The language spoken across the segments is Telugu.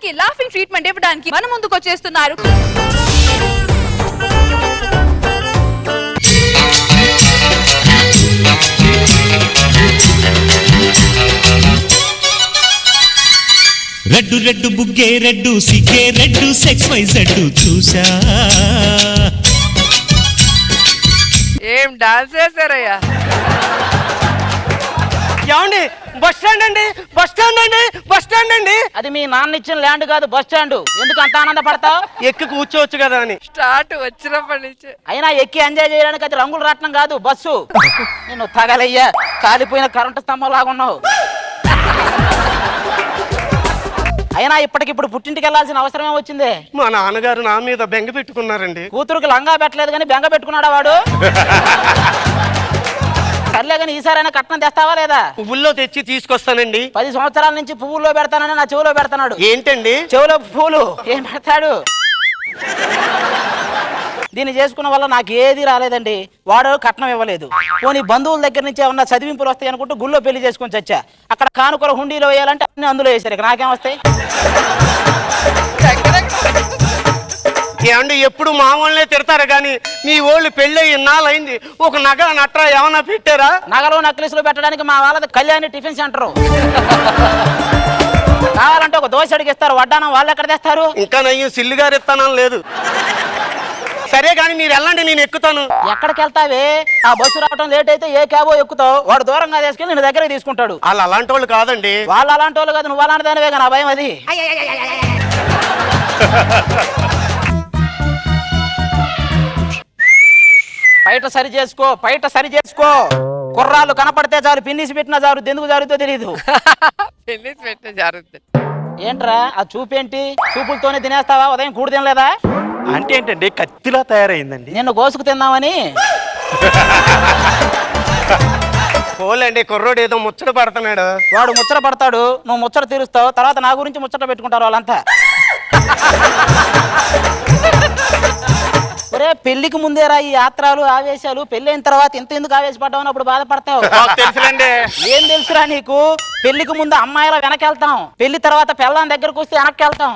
అందరికి లాఫింగ్ ట్రీట్మెంట్ ఇవ్వడానికి మన ముందుకు వచ్చేస్తున్నారు. రెడ్డు రెడ్డు బుగ్గే రెడ్డు సిగ్గే రెడ్డు సెక్స్ వైజ్ రెడ్డు చూసా. ఏం డాన్స్ చేశారయ్యా? ఏమండి బస్ స్టాండ్ అండి, బస్ స్టాండ్ అండి, బస్ స్టాండ్ అండి. అది మీ నాన్న ఇచ్చిన ల్యాండ్ కాదు, బస్ స్టాండ్. ఎందుకు అంత ఆనందపడతావు? ఎక్కి కూర్చోవచ్చు కదా అని. స్టార్ట్ వచ్చినప్పటి నుంచి అయినా ఎక్కి ఎంజాయ్ చేయడానికి అది రంగులు రాట్నం కాదు, బస్సు. నేను తగలయ్యా, కాలిపోయిన కరెంటు స్తంభం లాగా ఉన్నావు. అయినా ఇప్పటికిప్పుడు పుట్టింటికి వెళ్లాల్సిన అవసరమే వచ్చింది. మా నాన్నగారు నా మీద బెంగ పెట్టుకున్నారండి. కూతురుకి లంగా పెట్టలేదు కానీ బెంగ పెట్టుకున్నాడా వాడు? సర్లే కానీ ఈసారైనా కట్నం తెస్తావా లేదా? పువ్వుల్లో తెచ్చి తీసుకొస్తానండి. 10 సంవత్సరాల నుంచి పువ్వుల్లో పెడతానని నా చెవులో పెడతాడు. ఏంటండి చెవులో పువ్వులు ఏం పెడతాడు? దీన్ని చేసుకున్న వల్ల నాకు ఏది రాలేదండి. వాడు కట్నం ఇవ్వలేదు. పోనీ బంధువుల దగ్గర నుంచి ఏమన్నా చదివింపులు వస్తాయి అనుకుంటూ గుళ్ళో పెళ్లి చేసుకొని చచ్చా. అక్కడ కానుకల హుండీలో వేయాలంటే అన్ని అందులో వేసారు. ఇక నాకేం వస్తాయి? ఏమండి ఎప్పుడు మా వాళ్ళే తిడతారు కానీ మీ వాళ్ళు పెళ్ళి ఇన్నాళ్ళైంది, ఒక నగ నట్ర ఏమన్నా పెట్టారా? నగలు నక్లీసులు పెట్టడానికి మా వాళ్ళది కళ్యాణి టిఫిన్ సెంటర్. కావాలంటే ఒక దోశ అడిగిస్తారు, వడ్డానం వాళ్ళు ఎక్కడ తెస్తారు? ఇంకా నయ్యం సిల్లు గారు ఇస్తానని లేదు. సరే కానీ మీరు వెళ్ళండి, నేను ఎక్కుతాను. ఎక్కడికి వెళ్తావే? ఆ బస్సు రావడం లేట్ అయితే ఏ క్యాబో ఎక్కుతావు. వాడు దూరంగా తీసుకెళ్ళి నేను దగ్గర తీసుకుంటాడు. వాళ్ళు అలాంటి వాళ్ళు కాదండి. వాళ్ళు అలాంటి వాళ్ళు కాదు, నువ్వు అలాంటి దానివే. నా భయం అది. బయట సరి చేసుకో, బయట సరి చేసుకో. కుర్రాళ్ళు కనపడితే చాలు, పిన్నిసి పెట్టినా చాలు, ఎందుకు జరుగుతో తెలియదు. ఏంట్రా ఆ చూపేంటి? చూపులతోనే తినేస్తావా? ఉదయం కూడు తినలేదా? అంటే ఏంటండి కత్తిలా తయారైందండి. నిన్ను గోసుకు తిందామని. పోలేండి, కుర్రోడు ఏదో ముచ్చట పడుతున్నాడు. వాడు ముచ్చట పడతాడు, నువ్వు ముచ్చట తీరుస్తావు. తర్వాత నా గురించి ముచ్చట పెట్టుకుంటారు వాళ్ళంతా. ఒరే పెళ్లికి ముందేరా ఈ యాత్రలు ఆవేశాలు. పెళ్ళైన తర్వాత ఇంత ఎందుకు ఆవేశపడ్డావు అని అప్పుడు బాధపడతావు. తెలుసులేండి. ఏం తెలుసురా నీకు? పెళ్లికి ముందు అమ్మాయిల వెనకెళ్తాం, పెళ్లి తర్వాత పెళ్ళాం దగ్గరకు వస్తే వెనక్కి వెళ్తాం.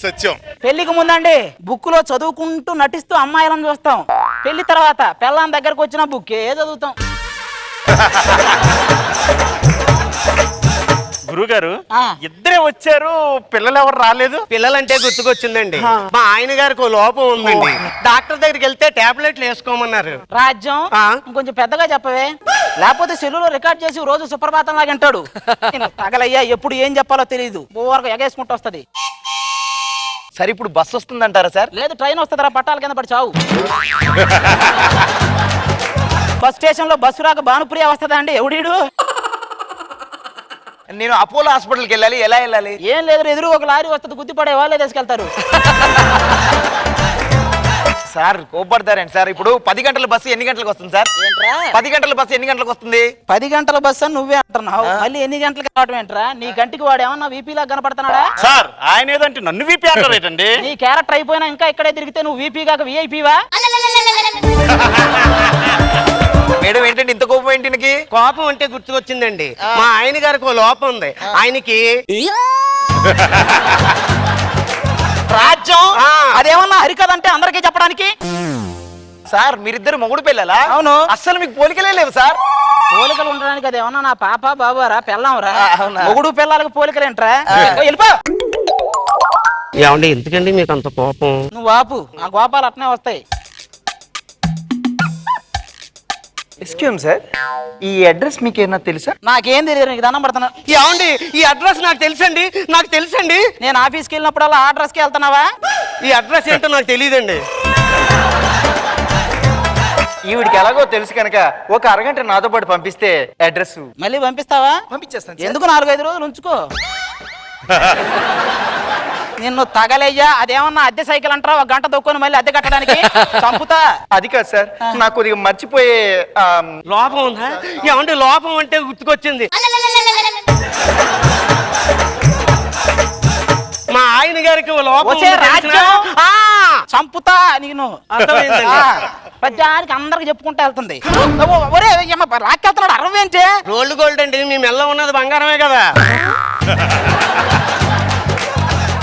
సత్యం. పెళ్లికి ముందండి బుక్ లో చదువుకుంటూ నటిస్తూ అమ్మాయిలను చూస్తాం. పెళ్లి తర్వాత పెళ్ళాం దగ్గరకు వచ్చిన బుక్కే చదువుతాం. గురుగారు ఇద్దరే వచ్చారు, పిల్లలు ఎవరు రాలేదు? పిల్లలంటే గుర్తుకొచ్చిందండి, మా ఆయన గారికి లోపం ఉందండి. డాక్టర్ దగ్గరికి వెళ్తే టాబ్లెట్లు వేసుకోమన్నారు. రాజ్యం ఇంకొంచెం పెద్దగా చెప్పవే, లేకపోతే సెల్లులో రికార్డ్ చేసి రోజు సుప్రభాతం లాగా అంటాడు. తగలయ్యా, ఎప్పుడు ఏం చెప్పాలో తెలియదు, బోర్గా ఎగేసుకుంటూ వస్తుంది. సరే ఇప్పుడు బస్సు వస్తుందంటారా సార్? లేదు, ట్రైన్ వస్తుందిరా, పట్టాల కింద పడి చావు. బస్ స్టేషన్ లో బస్సు రాక భానుప్రియ వస్తుందా అండి? ఎవడీడు? నేను అపోలో హాస్పిటల్కి వెళ్ళాలి, ఎలా వెళ్ళాలి? ఏం లేదు, ఎదురు ఒక లారీ వస్తుంది, గుద్దిపడే వాళ్ళే తీసుకెళ్తారు. సార్ కోపడతారండి సార్. ఇప్పుడు 10 గంటల బస్సు ఎన్ని గంటలకు వస్తుంది సార్? 10 గంటల బస్సు ఎన్ని గంటలకు వస్తుంది? 10 గంటల బస్సు అని నువ్వే అంటున్నావు, మళ్ళీ ఎన్ని గంటలకు రావడం ఏంట్రా? నీ కంటికి వాడు ఏమన్నా వీపీ లాగా కనపడుతున్నాడా? సార్ ఆయన ఏదంటే నన్ను వీపీ అంటారేటండి. నీ క్యారెక్టర్ అయిపోయినా ఇంకా ఇక్కడే తిరిగితే నువ్వు వీపీ కాక విఐపీవా? మేడం ఏంటంటే ఇంత కోపం ఏంటి? కోపం అంటే గుర్తుకొచ్చిందండి, మా ఆయన గారికి లోపం ఉంది. ఆయనకి రాజ్యం అదేమన్నా హరికథంటే అందరికీ చెప్పడానికి. సార్ మీరిద్దరు మొగుడు పిల్లలా? అవును. అస్సలు మీకు పోలికలే లేవు సార్. పోలికలు ఉండడానికి అదేమన్నా నా పాప బాబారా పెళ్ళాంరా? మొగుడు పిల్లలకు పోలికలేంట్రా? వెళ్ళిపో. ఏమండి ఎందుకండి మీకు అంత కోపం? నువ్వు ఆపు, ఆ కోపాలు అట్నే వస్తాయి. ఎక్స్క్యూజ్ సార్, ఈ అడ్రస్ మీకు ఏమన్నా తెలుసా? నాకేం తెలియదు, నీకు దండం పడుతున్నా. ఏమండి ఈ అడ్రస్ నాకు తెలుసండి, నాకు తెలుసండి. నేను ఆఫీస్కి వెళ్ళినప్పుడల్లా ఆ అడ్రస్కి వెళ్తున్నావా? ఈ అడ్రస్ ఏంటో నాకు తెలియదండి. ఈవిడికి ఎలాగో తెలుసు కనుక ఒక అరగంట నాతో పాటు పంపిస్తే అడ్రస్. మళ్ళీ పంపిస్తావా? పంపించేస్తాను. ఎందుకు 4-5 రోజులు ఉంచుకో. నిన్ను తగలయ్యా, అదేమన్నా అద్దె సైకిల్ అంటారా? 1 గంట దొక్కుని మళ్ళీ అద్దె కట్టడానికి చంపుతా. అది కాదు సార్, నాకు కొద్దిగా మర్చిపోయే లోపం ఉందా? ఏమంటే లోపం అంటే గుర్తుకొచ్చింది, మా ఆయన గారికి లోపం చంపుతా. నేను ప్రజానికి అందరికి చెప్పుకుంటా వెళ్తుంది. ఒరే లాక్కెళ్తున్నాడు, అరవేంచే. రోల్డ్ గోల్డ్ అండి, మీ మెల్ల ఉన్నది బంగారమే కదా.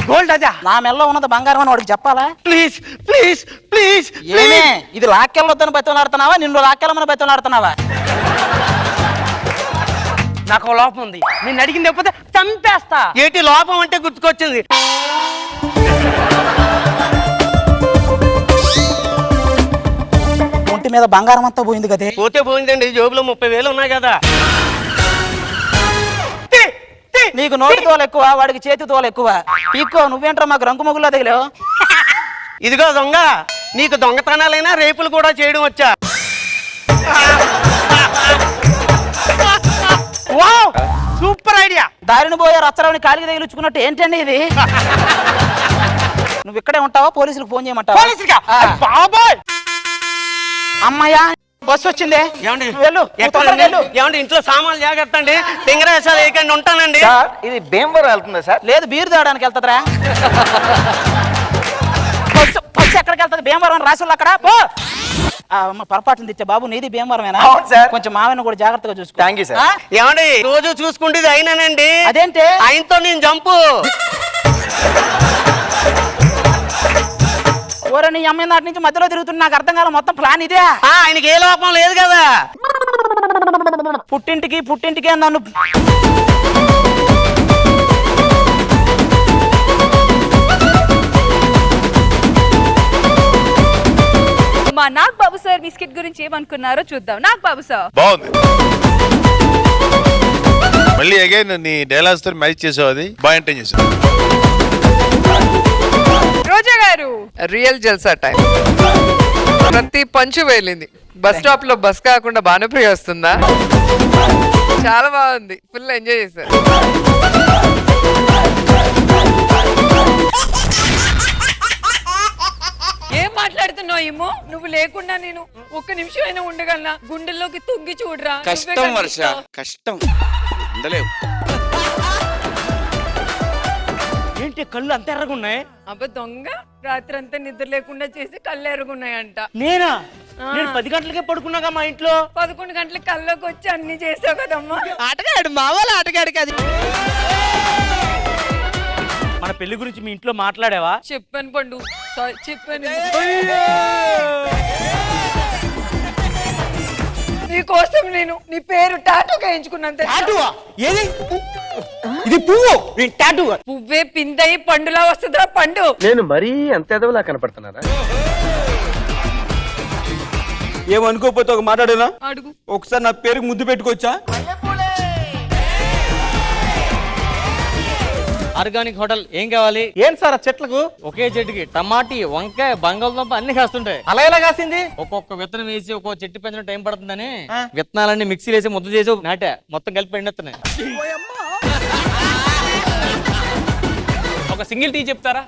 గోల్డ్ అదా? నా మెల్లో ఉన్నది బంగారం అని వాడికి చెప్పాలా? ప్లీజ్ ప్లీజ్ ప్లీజ్ ఏమే ఇది లాక్కెళ్ళొద్దని బతిలాడుతున్నావా, నిన్ను లాక్కెళ్ళమని బతిలాడుతున్నావా? నాకు ఒక లోపం ఉంది, నేను అడిగింది లేకపోతే చంపేస్తా. ఏంటి లోపం అంటే గుర్తుకొచ్చింది. ఒంటి మీద బంగారం అంతా పోయింది కదే. పోతే పోయిందండి, జోబులో 30,000 ఉన్నాయి కదా. నీకు నోటి తోలు ఎక్కువ, వాడికి చేతి తోలు ఎక్కువ. పీక్కో, నువ్వేంట్రా మాకు రంగు మొగుల్లో తగిలావు? ఇదిగో దొంగ, నీకు దొంగతనాలైనా రేపులు కూడా చేయడం వచ్చా? Wow, super idea. దారిని పోయే రచ్చరావుని కాలికి తగిలించుకున్నట్టు ఏంటండి ఇది? నువ్వు ఇక్కడే ఉంటావా, పోలీసులకు ఫోన్ చేయమంటావా? పోలీసులుగా? బాబాయ్, అమ్మయ్యా బస్సు వచ్చింది. ఏమండి వెళ్ళు, నువ్వు తొందరగా వెళ్ళు. ఏమండి ఇంట్లో సామాన్లు జాగ్రత్త అండి, తింగరేసాలు వేయకండి, ఉంటానండి. సార్ ఇది భీమవరం వెళ్తుందా సార్? లేదు, బీరు తాగడానికి వెళ్తుందిరా. బస్సు ఎక్కడికి వెళ్తుంది? భీమవరం రాసులు అక్కడ పో. పొరపాటును తెచ్చా బాబు, నీది భీమవరమేనా? అవును సార్. కొంచెం మావయ్యను కూడా జాగ్రత్తగా చూసుకో. Thank you sir. ఏమండి రోజు చూసుకుంటేది అయినానండి. అదేంటి? ఆయనతో నేను జంపు. ఓరే నీ అమ్మాయి నాటి నుంచి మధ్యలో తిరుగుతున్నా, నాకు అర్థం కాదు. మొత్తం ప్లాన్ ఇదే. ఆయనకి ఏ లోపం లేదు కదా. పుట్టింటికి నన్ను మా నాగ్ బాబు సార్ బిస్కెట్ గురించి ఏమనుకున్నారో చూద్దాం. నాగ్ బాబు సార్ బాగుంది. మళ్ళీ అగైన్ నీ డైలాగ్స్ తో మ్యాచ్ చేసావు, అది బాగా ఎంటైన్ చేసావు. రోజా గారు రియల్ జల్సా టైం. ప్రతి పంచు వేలింది. బస్ స్టాప్ లో బస్ కాకుండా భానుప్రియ వస్తుందా? చాలా బాగుంది, ఫుల్ ఎంజాయ్ చేశారు. ఏం మాట్లాడుతున్నావు ఏమో? నువ్వు లేకుండా నేను ఒక్క నిమిషం అయినా ఉండగలనా? గుండెల్లోకి తొంగి చూడరా. కష్టం వర్ష, కష్టం. ఉండలేవు. ఏంటి కళ్ళు అంత ఎర్రగా ఉన్నాయి? అబ్బ దొంగ, రాత్రి అంతా నిద్ర లేకుండా చేసి కళ్ళు ఎరుగున్నాయంట. నేనా? నేను 10 గంటలకే పడుకున్నాగా మా ఇంట్లో. 11 గంటలకు కల్లోకి వచ్చి అన్ని చేసావు కదమ్మా. ఆటగాడు, మా వాళ్ళ ఆటగాడు కాదు. మన పెళ్లి గురించి మీ ఇంట్లో మాట్లాడావా? చెప్పాను పండు, సారీ చెప్పాను. నీ కోసం నేను నీ పేరు టాటూ వేయించుకున్నాను. ఇది పువ్వు, టాటూ. పువ్వే పిందయి పండులా వస్తుందా పండు? నేను మరీ అంత ఎదవలా కనపడుతున్నారా? ఏమనుకోకపోతే ఒక మాట్లాడేనా? అడుగు. ఒకసారి నా పేరుకి ముద్దు పెట్టుకోవచ్చా? ఆర్గానిక్ హోటల్ ఏం కావాలి? ఏం సార్ ఆ చెట్లకు? ఒకే చెట్టుకి టమాటీ, వంకాయ, బంగాళదుంప అన్ని కాస్తుంటాయి. అలా ఎలా కాసింది? ఒక్కొక్క విత్తనం వేసి ఒక్కొక్క చెట్టు పెంచడం టైం పడుతుందని విత్తనాలన్నీ మిక్సీలో వేసి ముద్ద చేసి నాటా, మొత్తం కలిపి ఎండెత్తున్నాయి. ఒక సింగిల్ టీ చెప్తారా?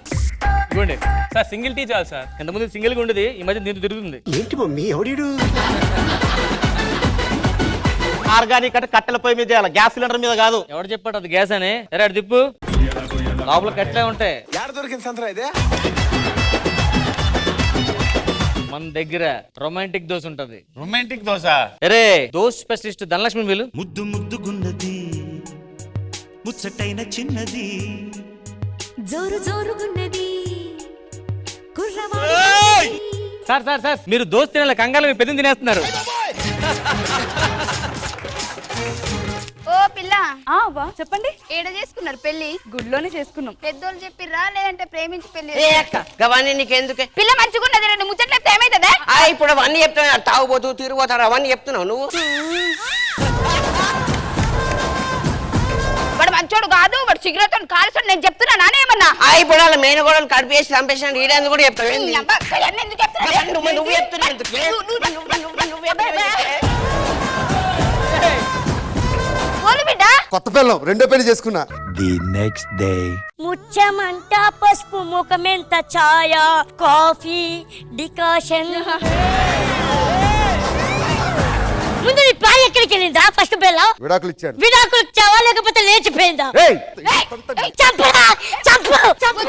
ఇవ్వండి సార్, సింగిల్ టీ చాలు సార్. ఇంతకుముందు సింగిల్ గా ఉండేది, ఈ మధ్య దీంతో తిరుగుతుంది. ఏంటి మమ్మీ ఎవడీడు? ఆర్గానిక్ అంటే కట్టెల పొయ్యి మీద, గ్యాస్ సిలిండర్ మీద కాదు. ఎవడు చెప్పాడు అది గ్యాస్ అని? సరే అటు తిప్పు, లోపల కట్లే ఉంటాయి. మన దగ్గర రొమాంటిక్ దోశ ఉంటది. రొమాంటిక్ దోశ? అరే దోశ స్పెషలిస్ట్ ధనలక్ష్మి వీళ్ళు. ముద్దు ముద్దుగున్నది, ముచ్చటైన చిన్నది, జోరు జోరుగున్నది. సార్ సార్ సార్, మీరు దోశ తినాలి, కంగారు మీ పెద్ద తినేస్తున్నారు. ఓ పిల్ల, చెప్పండి. ఏడ చేసుకున్నారు పెళ్లి? గుడిలోనే చేసుకున్నాం. పెద్దోళ్ళు చెప్పిర్రా లేదంటే ప్రేమించి పెళ్లి? ఏ అక్క గవాన్ని నీకెందుకే? పిల్ల మంచిగున్నది, రెండు ముచ్చట్లెప్తే ఏమైతుందా? ఇప్పుడు అవన్నీ చెప్తున్నా, తాగుబోతూ తిరిగిపోతారు అవన్నీ చెప్తున్నావు నువ్వు. వాడు మంచోడు కాదు, వాడు సిగరెట్ కాల్చాడు, నేను చెప్తున్నా నానేమన్నా? ఇప్పుడు వాళ్ళ మేనగోడలు కడిపేసి చంపేసాడు, ఈడేందుకు కూడా చెప్తావు? నీ అబ్బా, కళ్యాణ్ ఎందుకు చెప్తున్నా? నువ్వు చెప్తున్నావు ఎందుకు? పోలు బిడ్డ, కొత్త పిల్లం, రెండో పెళ్లి చేసుకున్నా. ముచ్చమంట పసుపు ముఖమెంత ఛాయ, కాఫీ డికాషన్. ముందు నీ పాలు ఎక్కడికి వెళ్ళిందా? ఫస్ట్ బెల్ల విడాకులు ఇచ్చాడు. విడాకులు ఇచ్చావా లేకపోతే లేచిపోయిందా? చంపరా, చంపు, చంపు,